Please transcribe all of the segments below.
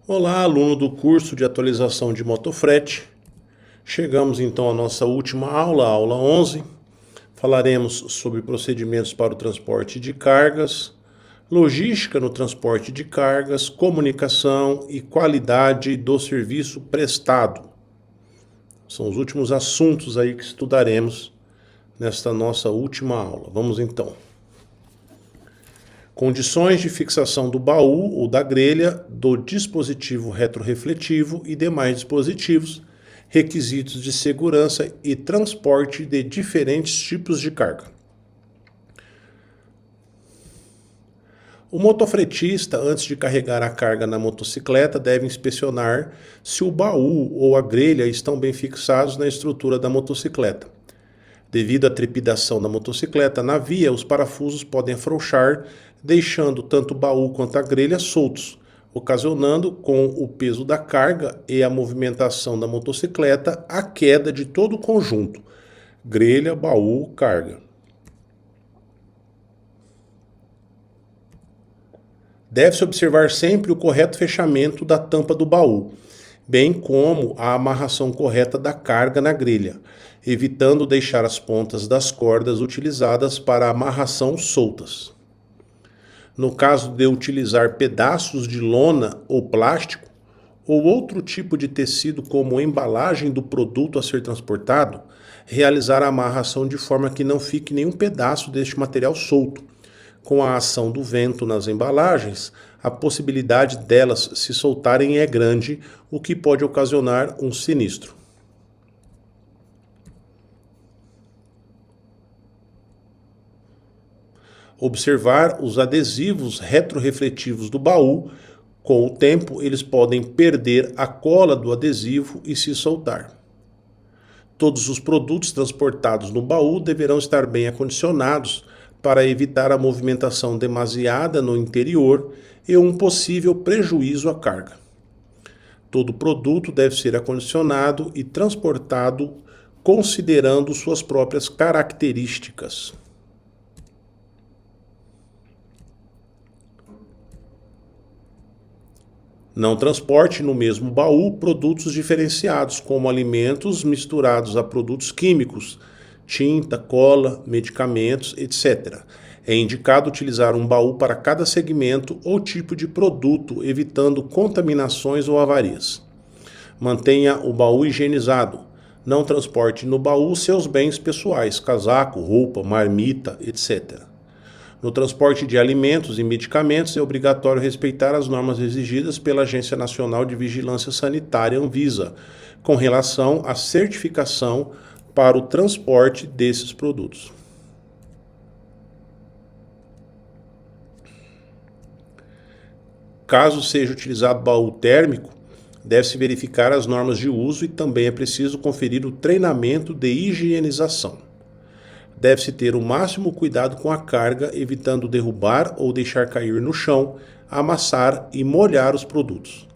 Olá, aluno do curso de atualização de motofrete. Chegamos então à nossa última aula, a aula 11. Falaremos sobre procedimentos para o transporte de cargas, logística no transporte de cargas, comunicação e qualidade do serviço prestado. São os últimos assuntos aí que estudaremos nesta nossa última aula. Vamos então. Condições de fixação do baú ou da grelha, do dispositivo retrorefletivo e demais dispositivos, requisitos de segurança e transporte de diferentes tipos de carga. O motofretista, antes de carregar a carga na motocicleta, deve inspecionar se o baú ou a grelha estão bem fixados na estrutura da motocicleta. Devido à trepidação da motocicleta na via, os parafusos podem afrouxar, deixando tanto o baú quanto a grelha soltos, ocasionando, com o peso da carga e a movimentação da motocicleta, a queda de todo o conjunto: grelha, baú, carga. Deve-se observar sempre o correto fechamento da tampa do baú, bem como a amarração correta da carga na grelha, evitando deixar as pontas das cordas utilizadas para a amarração soltas. No caso de utilizar pedaços de lona ou plástico, ou outro tipo de tecido como embalagem do produto a ser transportado, realizar a amarração de forma que não fique nenhum pedaço deste material solto. Com a ação do vento nas embalagens, a possibilidade delas se soltarem é grande, o que pode ocasionar um sinistro. Observar os adesivos retrorefletivos do baú. Com o tempo, eles podem perder a cola do adesivo e se soltar. Todos os produtos transportados no baú deverão estar bem acondicionados para evitar a movimentação demasiada no interior e um possível prejuízo à carga. Todo produto deve ser acondicionado e transportado considerando suas próprias características. Não transporte no mesmo baú produtos diferenciados, como alimentos misturados a produtos químicos, tinta, cola, medicamentos, etc. É indicado utilizar um baú para cada segmento ou tipo de produto, evitando contaminações ou avarias. Mantenha o baú higienizado. Não transporte no baú seus bens pessoais, casaco, roupa, marmita, etc. No transporte de alimentos e medicamentos, é obrigatório respeitar as normas exigidas pela Agência Nacional de Vigilância Sanitária, Anvisa, com relação à certificação para o transporte desses produtos. Caso seja utilizado baú térmico, deve-se verificar as normas de uso e também é preciso conferir o treinamento de higienização. Deve-se ter o máximo cuidado com a carga, evitando derrubar ou deixar cair no chão, amassar e molhar os produtos.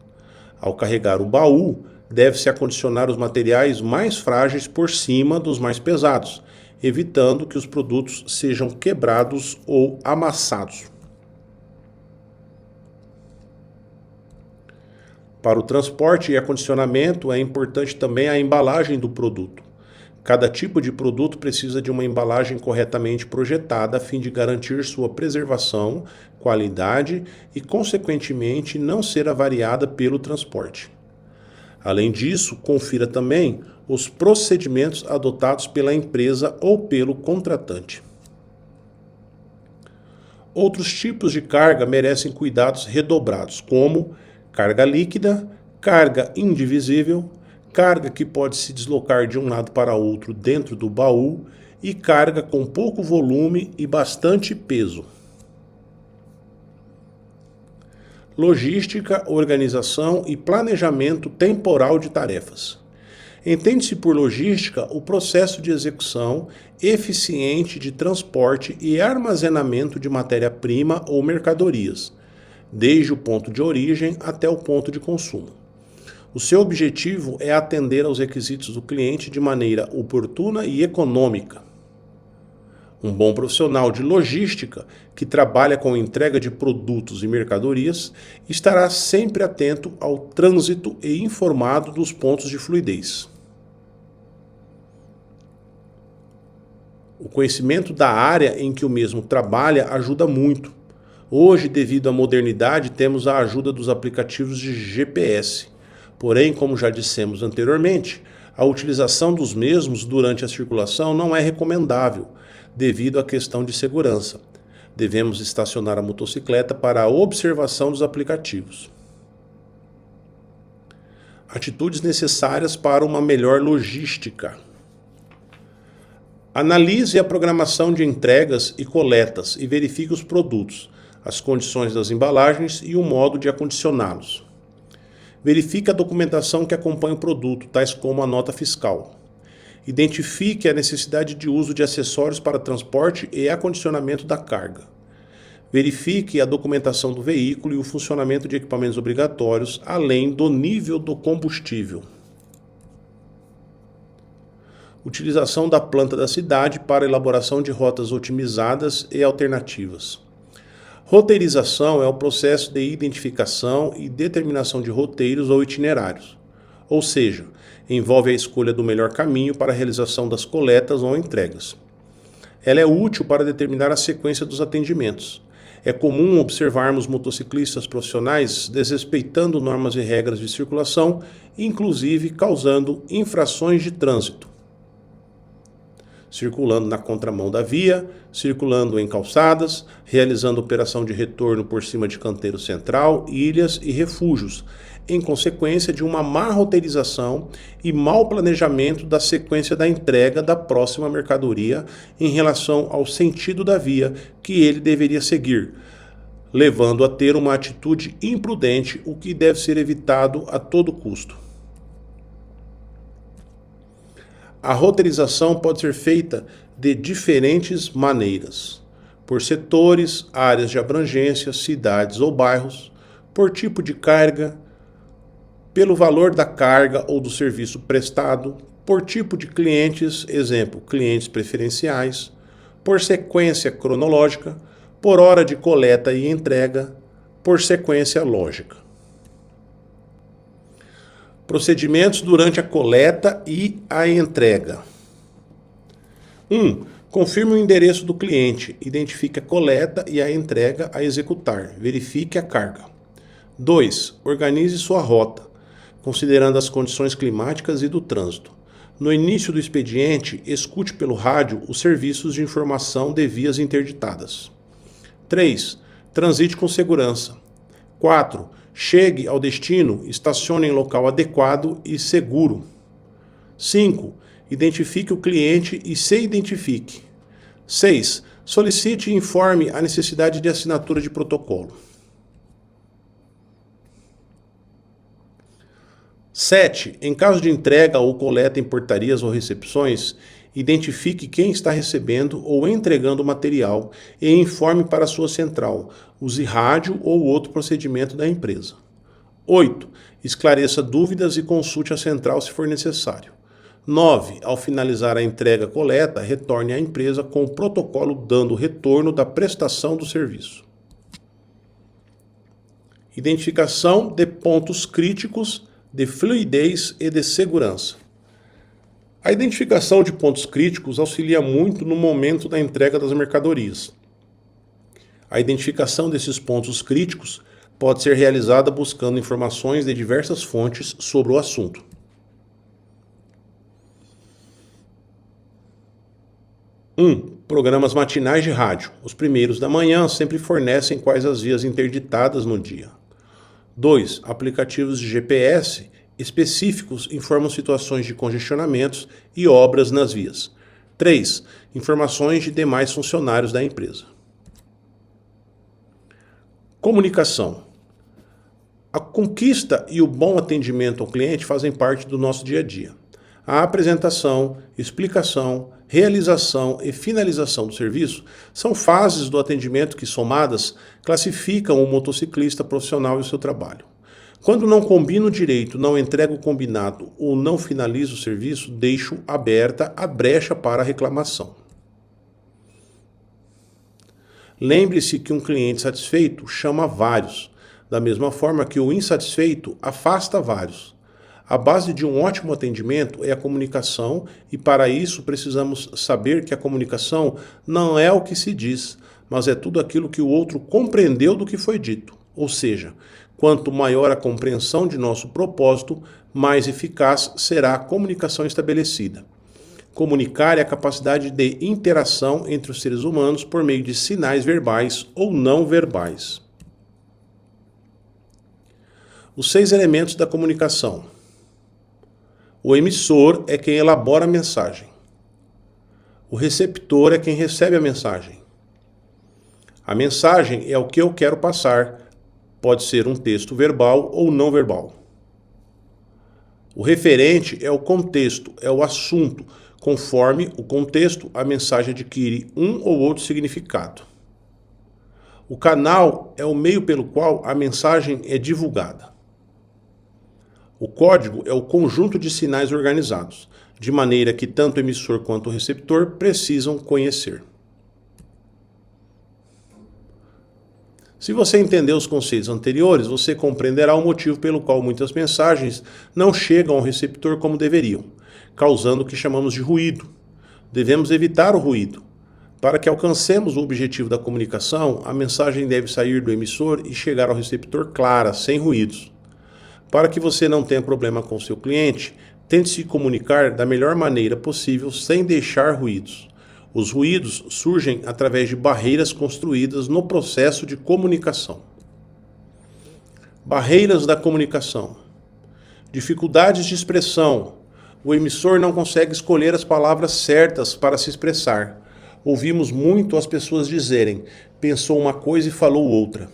Ao carregar o baú, deve-se acondicionar os materiais mais frágeis por cima dos mais pesados, evitando que os produtos sejam quebrados ou amassados. Para o transporte e acondicionamento, é importante também a embalagem do produto. Cada tipo de produto precisa de uma embalagem corretamente projetada a fim de garantir sua preservação, qualidade e, consequentemente, não ser avariada pelo transporte. Além disso, confira também os procedimentos adotados pela empresa ou pelo contratante. Outros tipos de carga merecem cuidados redobrados, como carga líquida, carga indivisível, carga que pode se deslocar de um lado para outro dentro do baú e carga com pouco volume e bastante peso. Logística, organização e planejamento temporal de tarefas. Entende-se por logística o processo de execução eficiente de transporte e armazenamento de matéria-prima ou mercadorias, desde o ponto de origem até o ponto de consumo. O seu objetivo é atender aos requisitos do cliente de maneira oportuna e econômica. Um bom profissional de logística que trabalha com entrega de produtos e mercadorias estará sempre atento ao trânsito e informado dos pontos de fluidez. O conhecimento da área em que o mesmo trabalha ajuda muito. Hoje, devido à modernidade, temos a ajuda dos aplicativos de GPS. Porém, como já dissemos anteriormente, a utilização dos mesmos durante a circulação não é recomendável, devido à questão de segurança. Devemos estacionar a motocicleta para a observação dos aplicativos. Atitudes necessárias para uma melhor logística. Analise a programação de entregas e coletas e verifique os produtos, as condições das embalagens e o modo de acondicioná-los. Verifique a documentação que acompanha o produto, tais como a nota fiscal. Identifique a necessidade de uso de acessórios para transporte e acondicionamento da carga. Verifique a documentação do veículo e o funcionamento de equipamentos obrigatórios, além do nível do combustível. Utilização da planta da cidade para elaboração de rotas otimizadas e alternativas. Roteirização é o processo de identificação e determinação de roteiros ou itinerários, ou seja, envolve a escolha do melhor caminho para a realização das coletas ou entregas. Ela é útil para determinar a sequência dos atendimentos. É comum observarmos motociclistas profissionais desrespeitando normas e regras de circulação, inclusive causando infrações de trânsito. Circulando na contramão da via, circulando em calçadas, realizando operação de retorno por cima de canteiro central, ilhas e refúgios, em consequência de uma má roteirização e mau planejamento da sequência da entrega da próxima mercadoria em relação ao sentido da via que ele deveria seguir, levando a ter uma atitude imprudente, o que deve ser evitado a todo custo. A roteirização pode ser feita de diferentes maneiras, por setores, áreas de abrangência, cidades ou bairros, por tipo de carga, pelo valor da carga ou do serviço prestado, por tipo de clientes, exemplo, clientes preferenciais, por sequência cronológica, por hora de coleta e entrega, por sequência lógica. Procedimentos durante a coleta e a entrega. 1. Confirme o endereço do cliente. Identifique a coleta e a entrega a executar. Verifique a carga. 2. Organize sua rota, considerando as condições climáticas e do trânsito. No início do expediente, escute pelo rádio os serviços de informação de vias interditadas. 3. Transite com segurança. 4. Chegue ao destino, estacione em local adequado e seguro. 5. Identifique o cliente e se identifique. 6. Solicite e informe a necessidade de assinatura de protocolo. 7. Em caso de entrega ou coleta em portarias ou recepções, identifique quem está recebendo ou entregando o material e informe para a sua central. Use rádio ou outro procedimento da empresa. 8. Esclareça dúvidas e consulte a central se for necessário. 9. Ao finalizar a entrega-coleta, retorne à empresa com o protocolo dando retorno da prestação do serviço. Identificação de pontos críticos de fluidez e de segurança. A identificação de pontos críticos auxilia muito no momento da entrega das mercadorias. A identificação desses pontos críticos pode ser realizada buscando informações de diversas fontes sobre o assunto. 1. Programas matinais de rádio. Os primeiros da manhã sempre fornecem quais as vias interditadas no dia. 2. Aplicativos de GPS específicos informam situações de congestionamentos e obras nas vias. 3. Informações de demais funcionários da empresa. Comunicação. A conquista e o bom atendimento ao cliente fazem parte do nosso dia a dia. A apresentação, explicação, realização e finalização do serviço são fases do atendimento que, somadas, classificam o motociclista profissional e o seu trabalho. Quando não combino direito, não entrego o combinado ou não finalizo o serviço, deixo aberta a brecha para a reclamação. Lembre-se que um cliente satisfeito chama vários, da mesma forma que o insatisfeito afasta vários. A base de um ótimo atendimento é a comunicação e para isso precisamos saber que a comunicação não é o que se diz, mas é tudo aquilo que o outro compreendeu do que foi dito. Ou seja, quanto maior a compreensão de nosso propósito, mais eficaz será a comunicação estabelecida. Comunicar é a capacidade de interação entre os seres humanos por meio de sinais verbais ou não verbais. Os 6 elementos da comunicação. O emissor é quem elabora a mensagem. O receptor é quem recebe a mensagem. A mensagem é o que eu quero passar. Pode ser um texto verbal ou não verbal. O referente é o contexto, é o assunto. Conforme o contexto, a mensagem adquire um ou outro significado. O canal é o meio pelo qual a mensagem é divulgada. O código é o conjunto de sinais organizados, de maneira que tanto o emissor quanto o receptor precisam conhecer. Se você entender os conceitos anteriores, você compreenderá o motivo pelo qual muitas mensagens não chegam ao receptor como deveriam, causando o que chamamos de ruído. Devemos evitar o ruído. Para que alcancemos o objetivo da comunicação, a mensagem deve sair do emissor e chegar ao receptor clara, sem ruídos. Para que você não tenha problema com seu cliente, tente se comunicar da melhor maneira possível sem deixar ruídos. Os ruídos surgem através de barreiras construídas no processo de comunicação. Barreiras da comunicação. Dificuldades de expressão. O emissor não consegue escolher as palavras certas para se expressar. Ouvimos muito as pessoas dizerem, pensou uma coisa e falou outra.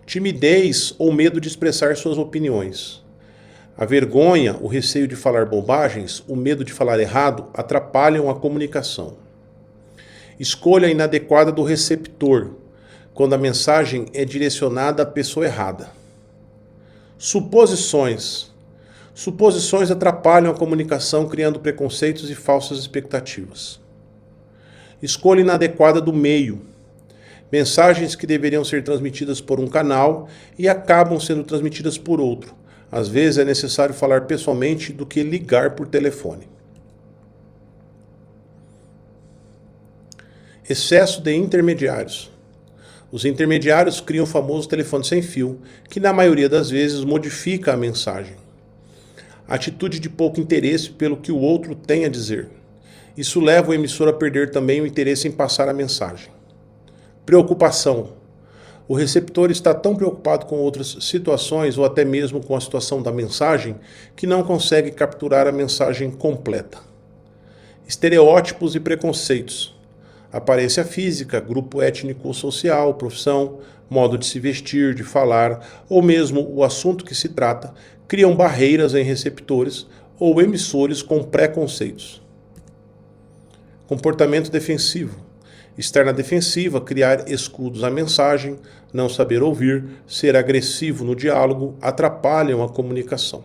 Timidez ou medo de expressar suas opiniões. A vergonha, o receio de falar bobagens, o medo de falar errado atrapalham a comunicação. Escolha inadequada do receptor, quando a mensagem é direcionada à pessoa errada. Suposições. Suposições atrapalham a comunicação, criando preconceitos e falsas expectativas. Escolha inadequada do meio. Mensagens que deveriam ser transmitidas por um canal e acabam sendo transmitidas por outro. Às vezes é necessário falar pessoalmente do que ligar por telefone. Excesso de intermediários. Os intermediários criam o famoso telefone sem fio, que na maioria das vezes modifica a mensagem. Atitude de pouco interesse pelo que o outro tem a dizer. Isso leva o emissor a perder também o interesse em passar a mensagem. Preocupação. O receptor está tão preocupado com outras situações ou até mesmo com a situação da mensagem que não consegue capturar a mensagem completa. Estereótipos e preconceitos. Aparência física, grupo étnico ou social, profissão, modo de se vestir, de falar ou mesmo o assunto que se trata criam barreiras em receptores ou emissores com preconceitos. Comportamento defensivo. Estar na defensiva, criar escudos à mensagem, não saber ouvir, ser agressivo no diálogo atrapalham a comunicação.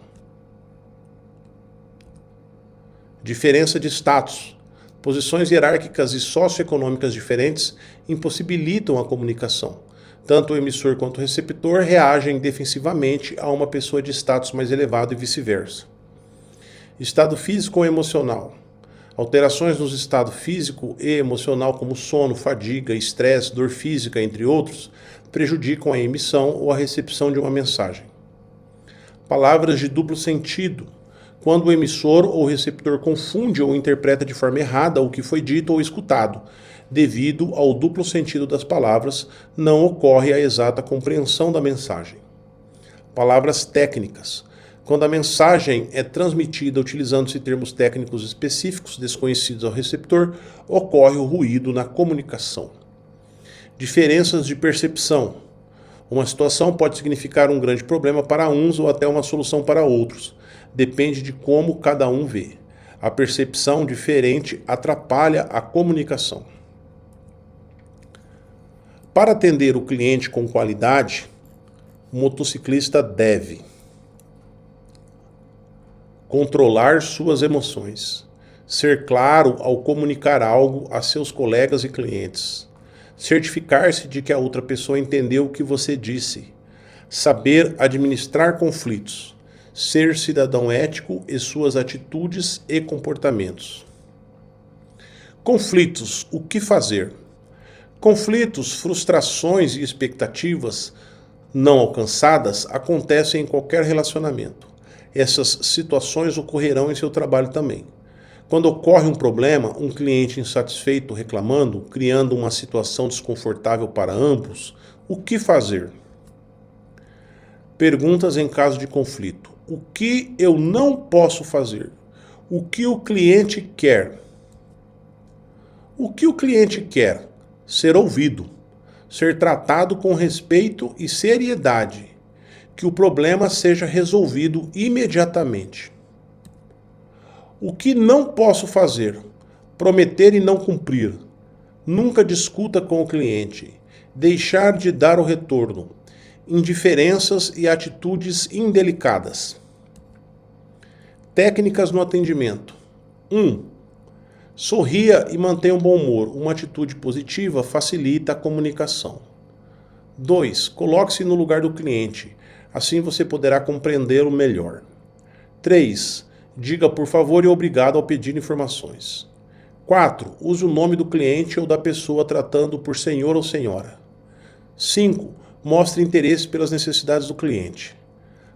Diferença de status. Posições hierárquicas e socioeconômicas diferentes impossibilitam a comunicação. Tanto o emissor quanto o receptor reagem defensivamente a uma pessoa de status mais elevado e vice-versa. Estado físico ou emocional. Alterações nos estados físico e emocional, como sono, fadiga, estresse, dor física, entre outros, prejudicam a emissão ou a recepção de uma mensagem. Palavras de duplo sentido. Quando o emissor ou receptor confunde ou interpreta de forma errada o que foi dito ou escutado, devido ao duplo sentido das palavras, não ocorre a exata compreensão da mensagem. Palavras técnicas. Quando a mensagem é transmitida utilizando-se termos técnicos específicos desconhecidos ao receptor, ocorre o ruído na comunicação. Diferenças de percepção. Uma situação pode significar um grande problema para uns ou até uma solução para outros. Depende de como cada um vê. A percepção diferente atrapalha a comunicação. Para atender o cliente com qualidade, o motociclista deve controlar suas emoções, ser claro ao comunicar algo a seus colegas e clientes, Certificar-se de que a outra pessoa entendeu o que você disse. Saber administrar conflitos. Ser cidadão ético em suas atitudes e comportamentos. Conflitos. O que fazer? Conflitos, frustrações e expectativas não alcançadas acontecem em qualquer relacionamento. Essas situações ocorrerão em seu trabalho também. Quando ocorre um problema, um cliente insatisfeito reclamando, criando uma situação desconfortável para ambos, o que fazer? Perguntas em caso de conflito. O que eu não posso fazer? O que o cliente quer? O que o cliente quer? Ser ouvido, ser tratado com respeito e seriedade, que o problema seja resolvido imediatamente. O que não posso fazer? Prometer e não cumprir. Nunca discuta com o cliente. Deixar de dar o retorno. Indiferenças e atitudes indelicadas. Técnicas no atendimento. 1. Sorria e mantenha um bom humor. Uma atitude positiva facilita a comunicação. 2. Coloque-se no lugar do cliente. Assim você poderá compreendê-lo melhor. 3. Diga por favor e obrigado ao pedir informações. 4. Use o nome do cliente ou da pessoa tratando por senhor ou senhora. 5. Mostre interesse pelas necessidades do cliente.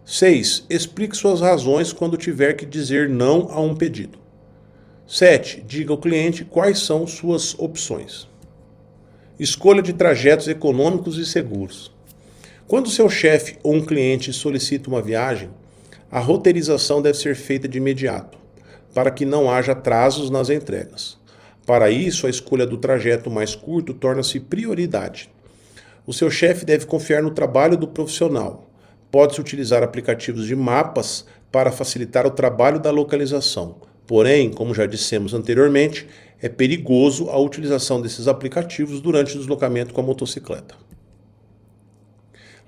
6. Explique suas razões quando tiver que dizer não a um pedido. 7. Diga ao cliente quais são suas opções. Escolha de trajetos econômicos e seguros. Quando seu chefe ou um cliente solicita uma viagem, a roteirização deve ser feita de imediato, para que não haja atrasos nas entregas. Para isso, a escolha do trajeto mais curto torna-se prioridade. O seu chefe deve confiar no trabalho do profissional. Pode-se utilizar aplicativos de mapas para facilitar o trabalho da localização. Porém, como já dissemos anteriormente, é perigoso a utilização desses aplicativos durante o deslocamento com a motocicleta.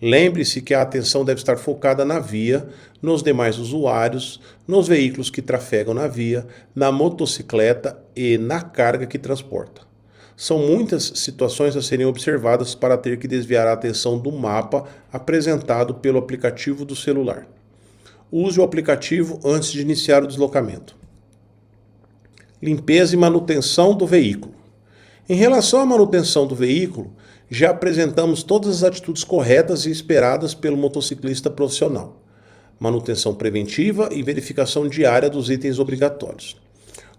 Lembre-se que a atenção deve estar focada na via, nos demais usuários, nos veículos que trafegam na via, na motocicleta e na carga que transporta. São muitas situações a serem observadas para ter que desviar a atenção do mapa apresentado pelo aplicativo do celular. Use o aplicativo antes de iniciar o deslocamento. Limpeza e manutenção do veículo. Em relação à manutenção do veículo, já apresentamos todas as atitudes corretas e esperadas pelo motociclista profissional. Manutenção preventiva e verificação diária dos itens obrigatórios.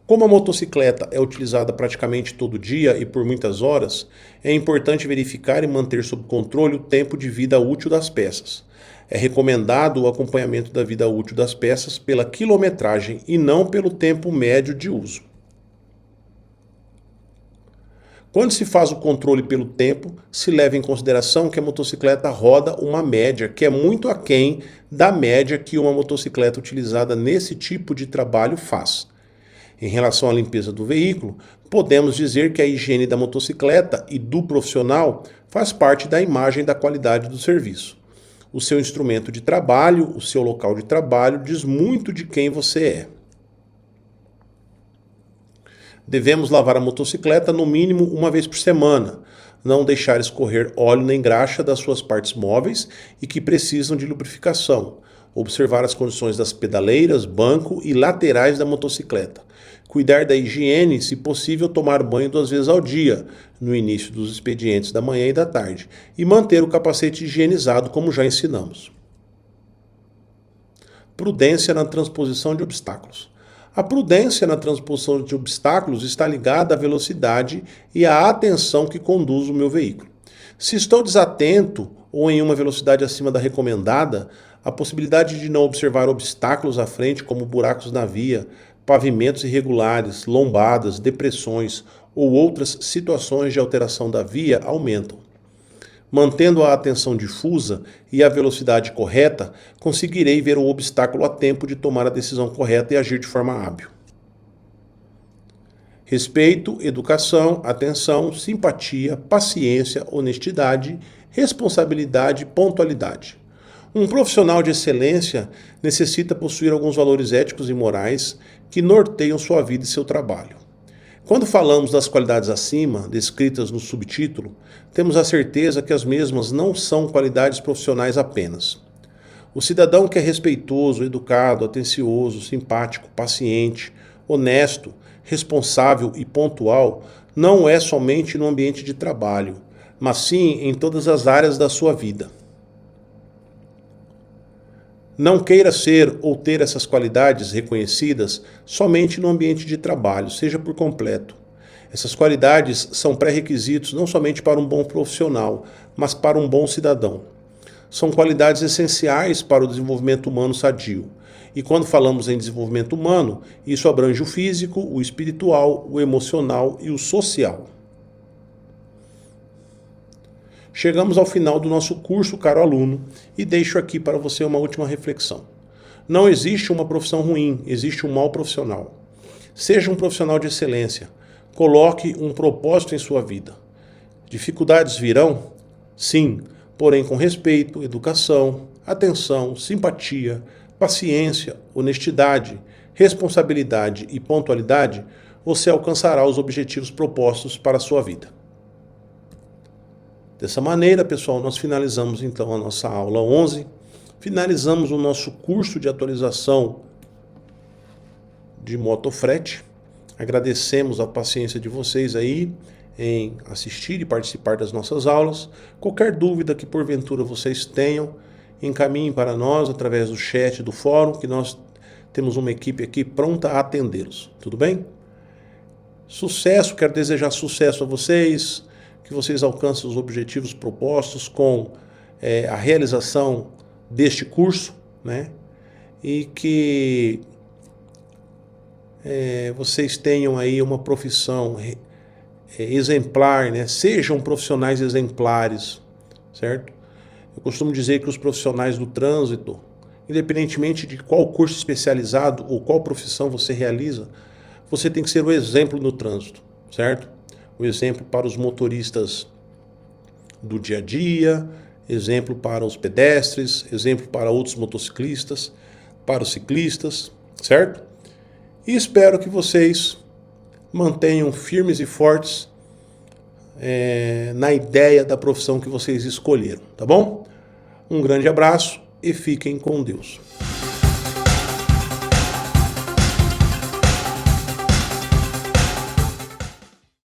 Como a motocicleta é utilizada praticamente todo dia e por muitas horas, é importante verificar e manter sob controle o tempo de vida útil das peças. É recomendado o acompanhamento da vida útil das peças pela quilometragem e não pelo tempo médio de uso. Quando se faz o controle pelo tempo, se leva em consideração que a motocicleta roda uma média que é muito aquém da média que uma motocicleta utilizada nesse tipo de trabalho faz. Em relação à limpeza do veículo, podemos dizer que a higiene da motocicleta e do profissional faz parte da imagem da qualidade do serviço. O seu instrumento de trabalho, o seu local de trabalho, diz muito de quem você é. Devemos lavar a motocicleta no mínimo uma vez por semana, não deixar escorrer óleo nem graxa das suas partes móveis e que precisam de lubrificação, observar as condições das pedaleiras, banco e laterais da motocicleta, cuidar da higiene, se possível tomar banho 2 vezes ao dia, no início dos expedientes da manhã e da tarde, e manter o capacete higienizado como já ensinamos. Prudência na transposição de obstáculos. A prudência na transposição de obstáculos está ligada à velocidade e à atenção que conduz o meu veículo. Se estou desatento ou em uma velocidade acima da recomendada, a possibilidade de não observar obstáculos à frente, como buracos na via, pavimentos irregulares, lombadas, depressões ou outras situações de alteração da via aumentam. Mantendo a atenção difusa e a velocidade correta, conseguirei ver o obstáculo a tempo de tomar a decisão correta e agir de forma hábil. Respeito, educação, atenção, simpatia, paciência, honestidade, responsabilidade, pontualidade. Um profissional de excelência necessita possuir alguns valores éticos e morais que norteiam sua vida e seu trabalho. Quando falamos das qualidades acima, descritas no subtítulo, temos a certeza que as mesmas não são qualidades profissionais apenas. O cidadão que é respeitoso, educado, atencioso, simpático, paciente, honesto, responsável e pontual não é somente no ambiente de trabalho, mas sim em todas as áreas da sua vida. Não queira ser ou ter essas qualidades reconhecidas somente no ambiente de trabalho, seja por completo. Essas qualidades são pré-requisitos não somente para um bom profissional, mas para um bom cidadão. São qualidades essenciais para o desenvolvimento humano sadio. E quando falamos em desenvolvimento humano, isso abrange o físico, o espiritual, o emocional e o social. Chegamos ao final do nosso curso, caro aluno, e deixo aqui para você uma última reflexão. Não existe uma profissão ruim, existe um mau profissional. Seja um profissional de excelência. Coloque um propósito em sua vida. Dificuldades virão? Sim, porém com respeito, educação, atenção, simpatia, paciência, honestidade, responsabilidade e pontualidade, você alcançará os objetivos propostos para a sua vida. Dessa maneira, pessoal, nós finalizamos então a nossa aula 11, finalizamos o nosso curso de atualização de motofrete. Agradecemos a paciência de vocês aí em assistir e participar das nossas aulas. Qualquer dúvida que porventura vocês tenham, encaminhem para nós através do chat do fórum, que nós temos uma equipe aqui pronta a atendê-los. Tudo bem? Sucesso, quero desejar sucesso a vocês, que vocês alcancem os objetivos propostos com a realização deste curso, né? E que vocês tenham aí uma profissão exemplar, né? Sejam profissionais exemplares, certo? Eu costumo dizer que os profissionais do trânsito, independentemente de qual curso especializado ou qual profissão você realiza, você tem que ser o exemplo no trânsito, certo? O exemplo para os motoristas do dia a dia, exemplo para os pedestres, exemplo para outros motociclistas, para os ciclistas, certo? E espero que vocês mantenham firmes e fortes na ideia da profissão que vocês escolheram, tá bom? Um grande abraço e fiquem com Deus.